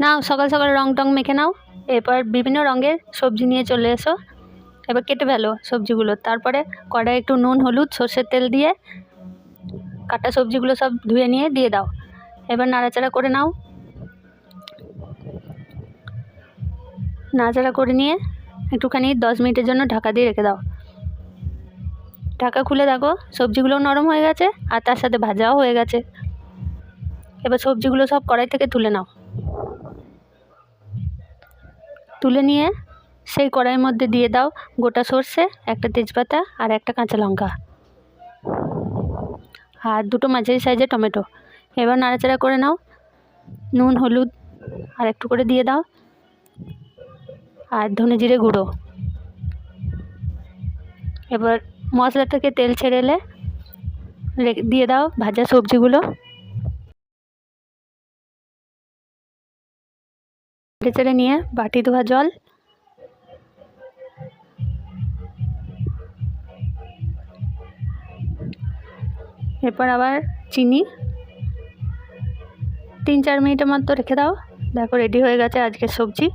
নাও সকাল সকাল রং টং মেখে নাও। এরপর বিভিন্ন রঙের সবজি নিয়ে চলে এসো। এবার কেটে ফেলো সবজিগুলো। তারপরে কড়াই একটু নুন হলুদ সর্ষের তেল দিয়ে কাটা সবজিগুলো সব ধুয়ে নিয়ে দিয়ে দাও। এবার নাড়াচাড়া করে নাও। নাড়াচাড়া করে নিয়ে একটুখানি 10 মিনিটের জন্য ঢাকা দিয়ে রেখে দাও। ঢাকা খুলে দেখো সবজিগুলোও নরম হয়ে গেছে আর তার সাথে ভাজাও হয়ে গেছে। এবার সবজিগুলো সব কড়াই থেকে তুলে নাও। তুলে নিয়ে সেই কড়াইয়ের মধ্যে দিয়ে দাও গোটা সর্ষে, একটা তেজপাতা আর একটা কাঁচা লঙ্কা আর দুটো মাঝারি সাইজের টমেটো। এবার নাড়াচাড়া করে নাও। নুন হলুদ আর একটু করে দিয়ে দাও আর ধনে জিরে গুঁড়ো। এবার মশলা থেকে তেল ছেড়ে এলে দিয়ে দাও ভাজা সবজিগুলো। নেড়ে নিয়ে বাটি ধোয়া জল, এরপর আবার চিনি 3-4 মিনিটের মতো রেখে দাও। দেখো রেডি হয়ে গেছে আজকের সবজি।